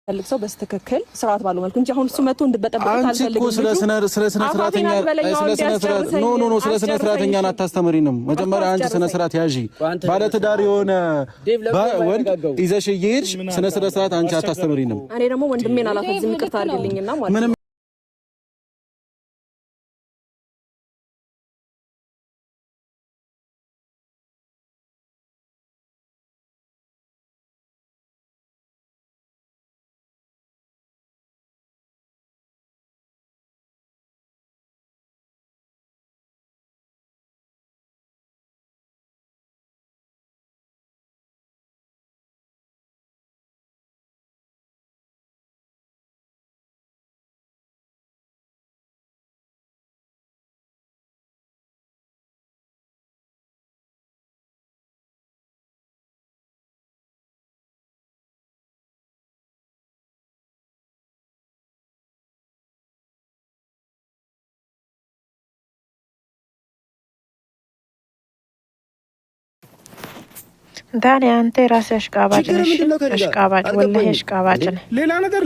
ፈልግ ሰው በስተከክል ስርዓት ባለው መልኩ እንጂ አሁን እሱ መጥቶ እንድበጠበጥ አልፈልግም። ስለ ስነ ስርዓተኛ ስለ ስነ ስርዓተኛ አታስተምሪንም። መጀመሪያ አንቺ ስነ ስርዓት ያዢ። ባለ ትዳር የሆነ ወንድ ይዘሽ እየሄድሽ ስነ ስርዓት አንቺ አታስተምሪንም። እኔ ደግሞ ወንድሜን አላፈዝም ይቅርታ አድርግልኝና ማለት ዳኒ አንተ ራስህ አሽቃባጭ ነሽ። አሽቃባጭ ወላሂ አሽቃባጭ ነህ።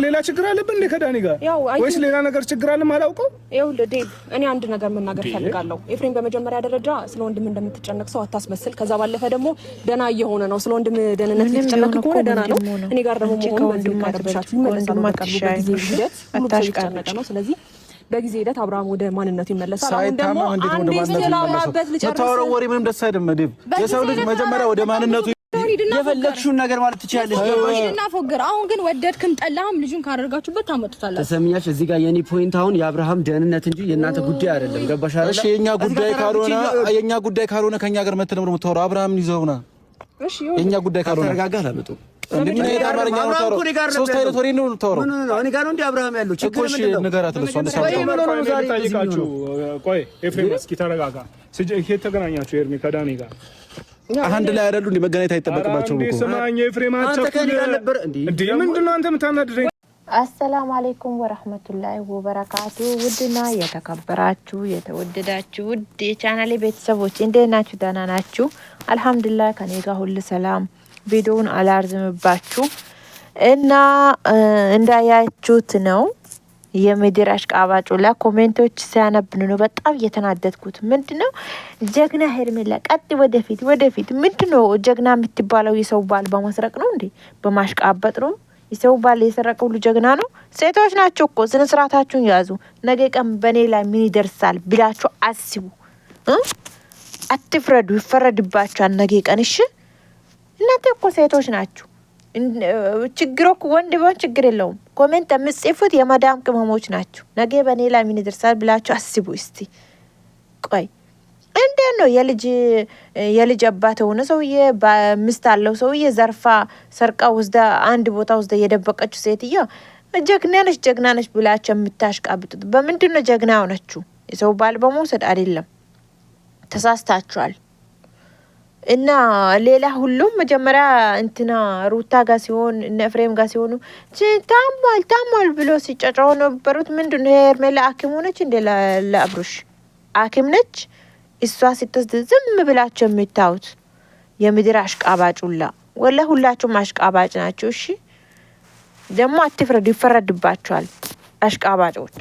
ሌላ ችግር አለብን እንዴ ከዳኒ ጋር ወይስ ሌላ ነገር ችግር አለ ማላውቀው? ይኸውልህ ዴቭ እኔ አንድ ነገር መናገር ፈልጋለሁ። ኤፍሬም በመጀመሪያ ደረጃ ስለ ወንድም እንደምትጨነቅ ሰው አታስመስል። ከዛ ባለፈ ደግሞ ደና እየሆነ ነው። ስለ ወንድም ደህንነት ልትጨነቅ ከሆነ ደና ነው። እኔ ጋር ደግሞ መሆኑ ወንድም ካደረሻችሁ ይመለሳል። በጊዜ ሂደት ሁሉ ሰው ይጨነቅ ነው። ስለዚህ በጊዜ ሂደት አብርሃም ወደ ማንነቱ ይመለሳል። አሁን ደግሞ አንዴ ስለላውራበት ልጨርስ ተታወረው ወሬ ምንም ደስ አይደለም። ዴቭ የሰው ልጅ መጀመሪያ ወደ ማንነቱ የፈለግሽውን ነገር ማለት ትችያለሽ። ገባሽና ፎግር አሁን ግን ወደድክም ጠላህም ልጁን ካደረጋችሁበት ታመጡታላችሁ። ተሰሚያሽ እዚህ ጋር የኔ ፖይንት አሁን የአብርሃም ደህንነት እንጂ የእናንተ ጉዳይ አይደለም። ገባሽ አይደል? እሺ የኛ ጉዳይ ካልሆነ ከኛ ጋር መተነምር የምታወራው አብርሃምን ይዘውና እሺ የኛ ጉዳይ ካልሆነ ተረጋጋ። ታመጡ እንደምን አይነት አማርኛ ነው ታወራው? ሶስት አይነት ወሬ ነው ታወራው። እኔ ጋር ነው እንደ አብርሃም ያለው ችግር ምንድን ነው? ንገራት ለሷ እንደሳቸው ቆይ ኤፍሬም እስኪ ተረጋጋ። ይሄ ተገናኛችሁ ኤርሚ ከዳኒ ጋር አንድ ላይ አይደሉ እንዴ? መገናኘት አይጠበቅባቸውም እኮ ሰማኝ ኤፍሬም አቻኩል እንዴ ምንድን ነው አንተ የምታናድረኝ? አሰላሙ አለይኩም ወራህመቱላሂ ወበረካቱ። ውድና የተከበራችሁ የተወደዳችሁ ውድ የቻናሌ ቤተሰቦች እንዴት ናችሁ? ደህና ናችሁ? አልሐምዱሊላህ ከኔ ጋር ሁሉ ሰላም። ቪዲዮውን አላርዝምባችሁ እና እንዳያችሁት ነው የምድር አሽቃባጩ ኮሜንቶች ሲያነብኑ ነው በጣም እየተናደድኩት። ምንድነው ጀግና ሄርሜላ ቀጥ ወደፊት ምንድነው ጀግና የምትባለው? የሰው ባል በመስረቅ ነው እንዴ? በማሽቃበጥ ነው? የሰው ባል የሰረቀ ሁሉ ጀግና ነው? ሴቶች ናቸው እኮ ስነ ስርዓታችሁን ያዙ። ነገ ቀን በኔ ላይ ምን ይደርሳል ብላችሁ አስቡ። አትፍረዱ፣ ይፈረድባችኋል ነገ ቀን። እሺ እናንተ እኮ ሴቶች ናችሁ። ችግሩ እኮ ወንድ ቢሆን ችግር የለውም። ኮሜንት የምጽፉት የመዳም ቅመሞች ናቸው። ነገ በኔ ላይ ምን ይደርሳል ብላችሁ አስቡ እስቲ። ቆይ እንዴት ነው የልጅ አባት ሆነ ሰውዬ በሚስት አለው ሰውዬ ሰርቃ ወስዳ አንድ ቦታ ወስዳ የደበቀችው ሴትዮ ጀግና ነች ብላችሁ የምታሽቃብጡት በምንድን ነው ጀግና ሆነችሁ? የሰው ባል በመውሰድ አይደለም። ተሳስታችኋል። እና ሌላ ሁሉም መጀመሪያ እንትና ሩታ ጋር ሲሆን እነ ኤፍሬም ጋር ሲሆኑ ታሟል ብሎ ሲጫጫው ነበሩት። ምንድነው ሄርሜላ ሐኪም ሆነች እንደ ለአብሩሽ ሐኪም ነች። እሷ ስትወስድ ዝም ብላችሁ የምታዩት የምድር አሽቃባጩላ ወላ ሁላችሁም አሽቃባጭ ናችሁ። እሺ ደግሞ አትፍረዱ፣ ይፈረድባችኋል አሽቃባጮች።